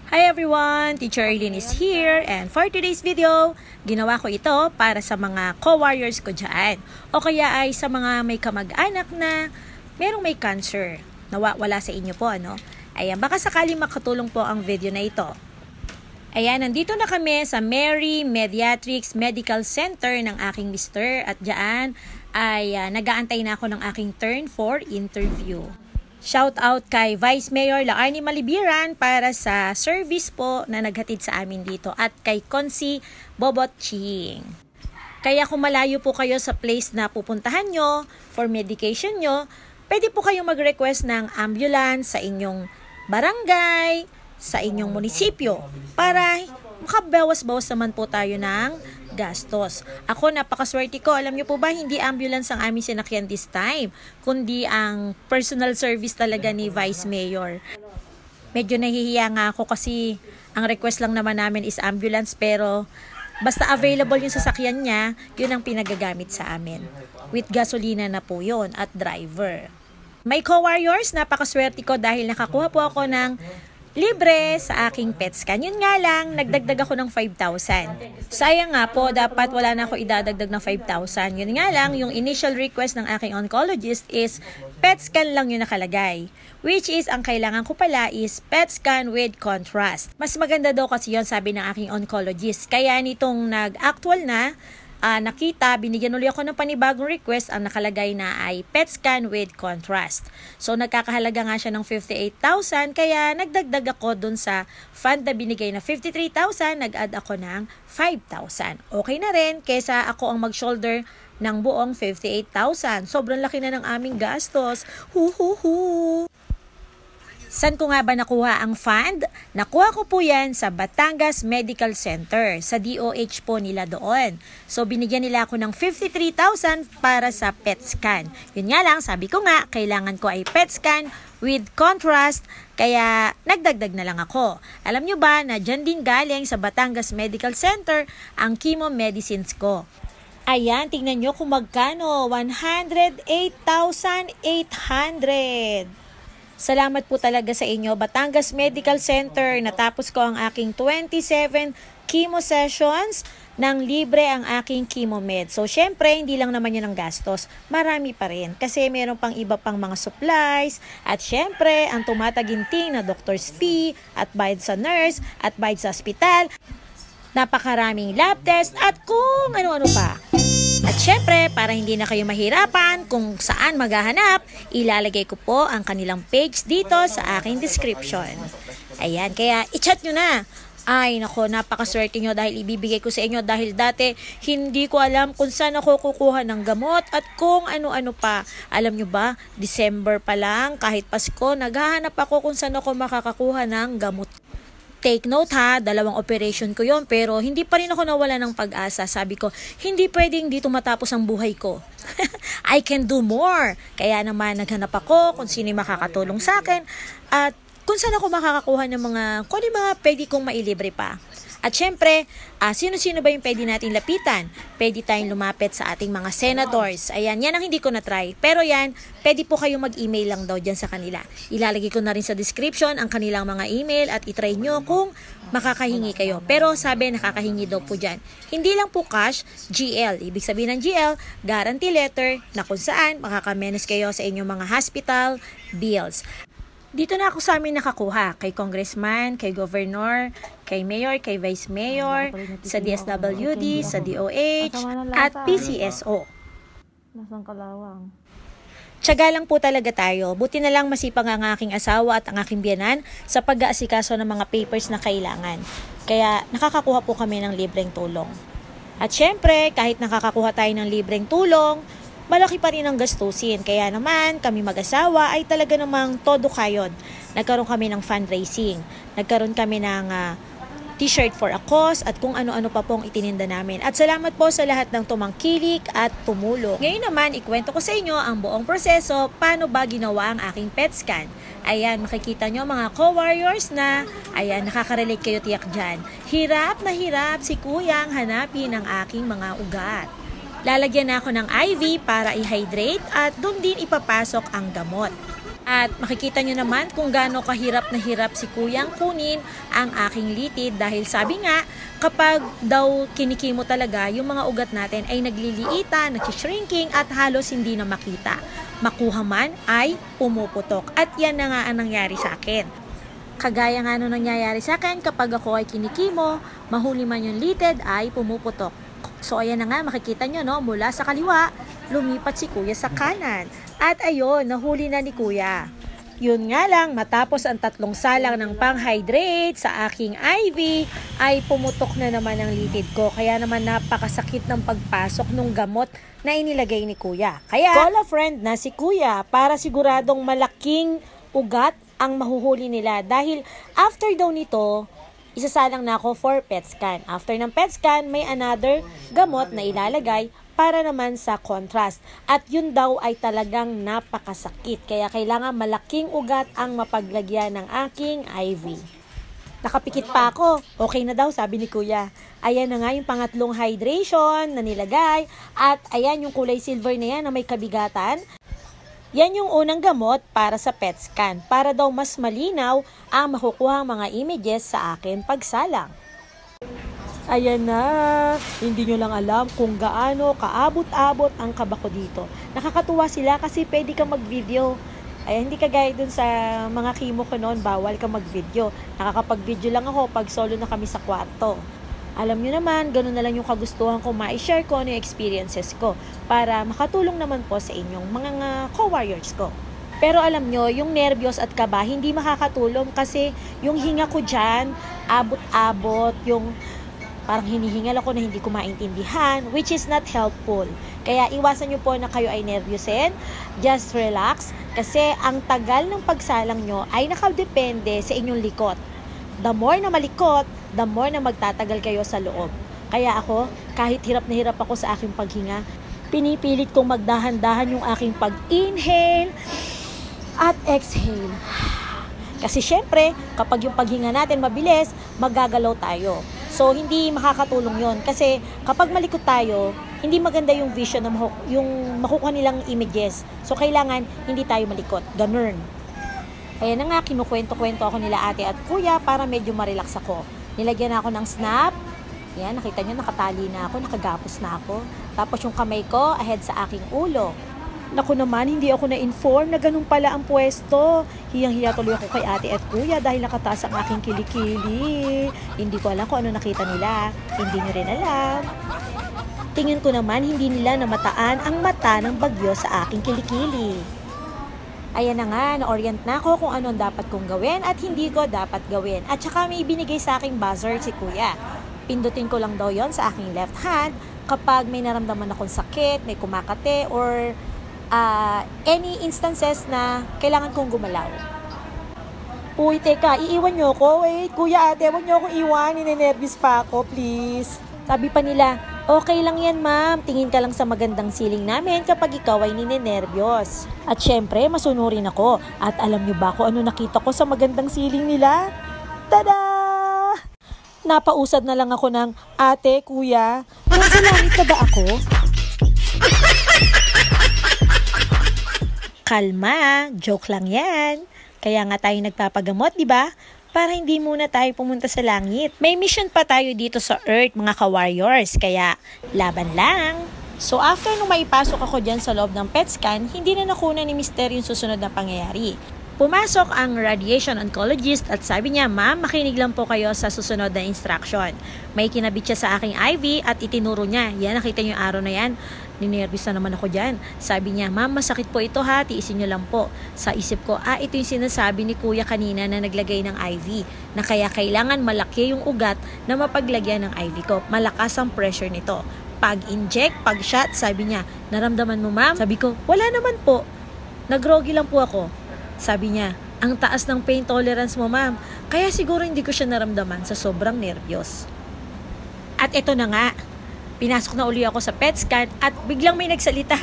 Hi everyone! Teacher Eileen is here, and for today's video, ginawa ko ito para sa mga co-warriors ko dyan o kaya ay sa mga may kamag-anak na merong may cancer. Wala sa inyo po, ano? Ayan, baka sakali makatulong po ang video na ito. Ayan, nandito na kami sa Mary Mediatrix Medical Center ng aking mister at dyan ay nag-aantay na ako ng aking turn for interview. Shout out kay Vice Mayor Laarni Malibiran para sa service po na naghatid sa amin dito at kay Consi Bobot Ching. Kaya kung malayo po kayo sa place na pupuntahan nyo for medication nyo, pwede po kayong mag-request ng ambulance sa inyong barangay, sa inyong munisipyo para makabawas-bawas naman po tayo ng gastos. Ako, napakaswerte ko. Alam niyo po ba, hindi ambulance ang aming sinakyan this time, kundi ang personal service talaga ni Vice Mayor. Medyo nahihiya nga ako kasi ang request lang naman namin is ambulance, pero basta available yung sasakyan niya, yun ang pinagagamit sa amin. With gasolina na po yun at driver. May co-warriors, napakaswerte ko dahil nakakuha po ako ng libre sa aking pet scan. Yun nga lang, nagdagdag ako ng 5,000. Sayang nga po, dapat wala na ako idadagdag ng 5,000. Yun nga lang, yung initial request ng aking oncologist is pet scan lang yung nakalagay. Which is, ang kailangan ko pala is pet scan with contrast. Mas maganda daw kasi yun, sabi ng aking oncologist. Kaya nitong nag-actual na, nakita, binigyan ulit ako ng panibagong request, ang nakalagay na ay PET scan with contrast. So, nagkakahalaga nga siya ng 58,000, kaya nagdagdag ako dun sa fund na binigay na 53,000, nag-add ako ng 5,000. Okay na rin, kesa ako ang mag-shoulder ng buong 58,000. Sobrang laki na ng aming gastos. Saan ko nga ba nakuha ang fund? Nakuha ko po yan sa Batangas Medical Center, sa DOH po nila doon. So, binigyan nila ako ng 53,000 para sa PET scan. Yun nga lang, sabi ko nga, kailangan ko ay PET scan with contrast, kaya nagdagdag na lang ako. Alam nyo ba na dyan din galing sa Batangas Medical Center ang chemo medicines ko. Ayan, tingnan nyo kung magkano, 108,800. Salamat po talaga sa inyo, Batangas Medical Center. Natapos ko ang aking 27 chemo sessions nang libre ang aking chemo med. So, syempre, hindi lang naman yun ang gastos. Marami pa rin. Kasi meron pang iba pang mga supplies. At syempre, ang tumataginting na doctor's fee at bayad sa nurse at bayad sa hospital. Napakaraming lab test at kung ano-ano pa. At syempre, para hindi na kayo mahirapan kung saan maghahanap, ilalagay ko po ang kanilang page dito sa aking description. Ayan, kaya i-chat nyo na. Ay, nako, napakaswerte nyo dahil ibibigay ko sa inyo dahil dati hindi ko alam kung saan ako kukuha ng gamot at kung ano-ano pa. Alam nyo ba, December pa lang, kahit Pasko, naghahanap ako kung saan ako makakakuha ng gamot. Take note ha, 2 operation ko yon, pero hindi pa rin ako nawala ng pag-asa. Sabi ko, hindi pwedeng dito matapos ang buhay ko. I can do more. Kaya naman naghanap ako kung sino makakatulong sa akin at kung saan ako makakakuha ng kung ano mga pwede kong mailibre pa. At syempre, sino-sino ba yung pwede natin lapitan? Pwede tayong lumapit sa ating mga senators. Ayan, yan ang hindi ko na-try. Pero yan, pwede po kayong mag-email lang daw dyan sa kanila. Ilalagay ko na rin sa description ang kanilang mga email at itry nyo kung makakahingi kayo. Pero sabi, nakakahingi daw po dyan. Hindi lang po cash, GL. Ibig sabihin ng GL, guarantee letter na kung saan makakamenos kayo sa inyong mga hospital bills. Dito na ako sa amin nakakuha, kay congressman, kay governor, kay mayor, kay vice mayor, sa DSWD, sa DOH, at PCSO. Nasang Kalawang. Tiyaga lang po talaga tayo. Buti na lang masipag ang aking asawa at ang aking biyanan sa pag-aasikaso ng mga papers na kailangan. Kaya nakakakuha po kami ng libreng tulong. At syempre, kahit nakakakuha tayo ng libreng tulong, malaki pa rin ang gastusin. Kaya naman, kami mag-asawa ay talaga namang todo kayod. Nagkaroon kami ng fundraising. Nagkaroon kami ng t-shirt for a cause at kung ano-ano pa pong itininda namin. At salamat po sa lahat ng tumangkilik at tumulong. Ngayon naman, ikwento ko sa inyo ang buong proseso, paano ba ginawa ang aking PET scan. Ayan, makikita nyo mga co-warriors na, ayan, nakaka-relate kayo tiyak dyan. Hirap na hirap si kuyang hanapin ang aking mga ugat. Lalagyan na ako ng IV para i-hydrate at doon din ipapasok ang gamot. At makikita nyo naman kung gaano kahirap na hirap si Kuyang kunin ang aking litid dahil sabi nga, kapag daw kinikimo talaga, yung mga ugat natin ay nagliliita, nag-shrinking at halos hindi na makita. Makuha man ay pumuputok. At yan na nga ang nangyari sa akin. Kagaya nga nung nangyayari sa akin kapag ako ay kinikimo, mahuli man yung litid ay pumuputok. So ayan na nga, makikita nyo no, mula sa kaliwa, lumipat si Kuya sa kanan. At ayun, nahuli na ni Kuya. Yun nga lang, matapos ang 3 salang ng pang-hydrate sa aking IV, ay pumutok na naman ang litid ko. Kaya naman napakasakit ng pagpasok ng gamot na inilagay ni Kuya. Kaya, call a friend na si Kuya para siguradong malaking ugat ang mahuhuli nila. Dahil after daw nito, isasalang na ako for PET scan. After ng PET scan, may another gamot na ilalagay para naman sa contrast. At yun daw ay talagang napakasakit. Kaya kailangan malaking ugat ang mapaglagyan ng aking IV. Nakapikit pa ako. Okay na daw, sabi ni Kuya. Ayan na nga yung pangatlong hydration na nilagay. At ayan yung kulay silver na yan na may kabigatan. Yan yung unang gamot para sa PET scan. Para daw mas malinaw ang makukuha mga images sa akin pagsalang. Ayan na, hindi nyo lang alam kung gaano kaabot-abot ang kaba ko dito. Nakakatuwa sila kasi pwede ka mag-video. Ay, hindi kagaya dun sa mga chemo ko noon, bawal ka mag-video. Nakakapag-video lang ako pag solo na kami sa kwarto. Alam nyo naman, ganun na lang yung kagustuhan ko, ma-share ko ano yung experiences ko para makatulong naman po sa inyong mga co-warriors ko. Pero alam nyo, yung nervyos at kaba, hindi makakatulong kasi yung hinga ko dyan, abot-abot, yung parang hinihingal ako na hindi ko maintindihan, which is not helpful. Kaya iwasan nyo po na kayo ay nervyusin. Just relax. Kasi ang tagal ng pagsalang nyo ay nakadepende sa inyong likot. The more na malikot, the more na magtatagal kayo sa loob. Kaya ako, kahit hirap na hirap ako sa aking paghinga, pinipilit kong magdahan-dahan yung aking pag-inhale at exhale. Kasi syempre, kapag yung paghinga natin mabilis, magagalaw tayo. So, hindi makakatulong yon kasi kapag malikot tayo, hindi maganda yung vision na yung makukuha nilang images. So, kailangan hindi tayo malikot. Ganun. Ayan na nga, kinukwento-kwento ako nila ate at kuya para medyo marelax ako. Nilagyan ako ng snap. Ayan, nakita nyo, nakatali na ako, nakagapos na ako. Tapos yung kamay ko ahead sa aking ulo. Naku naman, hindi ako na-inform na ganun pala ang pwesto. Hiyang-hiya tuloy ako kay ate at kuya dahil nakataas ang aking kilikili. Hindi ko alam kung ano nakita nila. Hindi nyo rin alam. Tingin ko naman, hindi nila namataan ang mata ng bagyo sa aking kilikili. Ayan na nga, na-orient na ako kung ano dapat kong gawin at hindi ko dapat gawin. At saka may binigay sa aking buzzer si kuya. Pindutin ko lang daw yon sa aking left hand kapag may naramdaman akong sakit, may kumakate, or any instances na kailangan kong gumalaw. Uy, teka, iiwan nyo ako. Wait, kuya ate, huwag nyo akong iwan. Ninenervous pa ako, please. Sabi pa nila, okay lang yan ma'am. Tingin ka lang sa magandang ceiling namin kapag ikaw ay ninenervyos. At syempre, masunurin ako. At alam nyo ba kung ano nakita ko sa magandang ceiling nila? Tada! Napausad na lang ako ng, ate, kuya, nasa langit na ba ako? Kalma, joke lang yan. Kaya nga tayo nagpapagamot, di ba? Para hindi muna tayo pumunta sa langit. May mission pa tayo dito sa Earth, mga ka-warriors. Kaya, laban lang. So, after nung maipasok ako dyan sa loob ng PET scan, hindi na nakuna ni Mister yung susunod na pangyayari. Pumasok ang radiation oncologist at sabi niya, ma'am, makinig lang po kayo sa susunod na instruction. May kinabit siya sa aking IV at itinuro niya. Yan, nakita niyo yung araw na yan. Ninervous na naman ako dyan. Sabi niya, ma'am, masakit po ito ha, tiisin niyo lang po. Sa isip ko, ito yung sinasabi ni kuya kanina na naglagay ng IV. Na kaya kailangan malaki yung ugat na mapaglagyan ng IV ko. Malakas ang pressure nito. Pag-inject, pag-shot, sabi niya, naramdaman mo ma'am? Sabi ko, wala naman po. Nagrogi lang po ako. Sabi niya, ang taas ng pain tolerance mo ma'am. Kaya siguro hindi ko siya naramdaman sa sobrang nervyos. At ito na nga, pinasok na uli ako sa PET scan at biglang may nagsalita.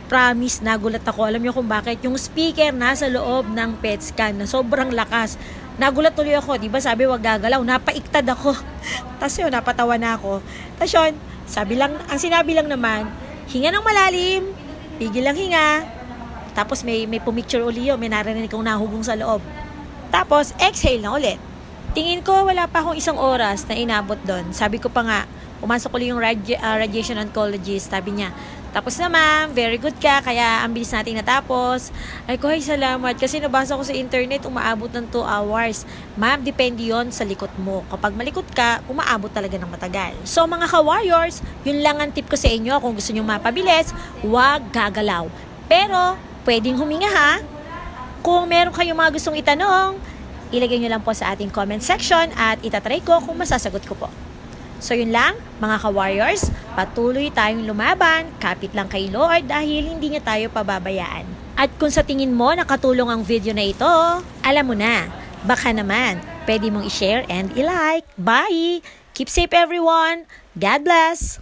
Promise, nagulat ako. Alam niyo kung bakit? Yung speaker nasa loob ng PET scan na sobrang lakas. Nagulat tuloy ako, di ba sabi wag gagalaw. Napaiktad ako. Tapos yun, napatawa na ako. Tapos yun, ang sinabi lang naman, hinga ng malalim, pigil lang hinga, Tapos may pumicture uli yun, may narinig kong nahugong sa loob. Tapos, exhale na ulit. Tingin ko, wala pa akong 1 oras na inabot doon. Sabi ko pa nga, pumasok ulit yung radiation oncologist. Sabi niya, tapos na ma'am, very good ka, kaya ang bilis natin natapos. Ay ko, ay salamat, kasi nabasa ko sa internet, umaabot ng 2 hours. Ma'am, depende yon sa likot mo. Kapag malikot ka, umaabot talaga ng matagal. So mga ka-warriors, yun lang ang tip ko sa inyo. Kung gusto nyo mapabilis, huwag gagalaw. Pero, pwedeng huminga ha. Kung meron kayong mga gustong itanong, ilagay nyo lang po sa ating comment section at itatry ko kung masasagot ko po. So yun lang, mga ka-warriors, patuloy tayong lumaban, kapit lang kay Lord dahil hindi niya tayo pababayaan. At kung sa tingin mo nakatulong ang video na ito, alam mo na, baka naman, pwede mong i-share and i-like. Bye! Keep safe everyone! God bless!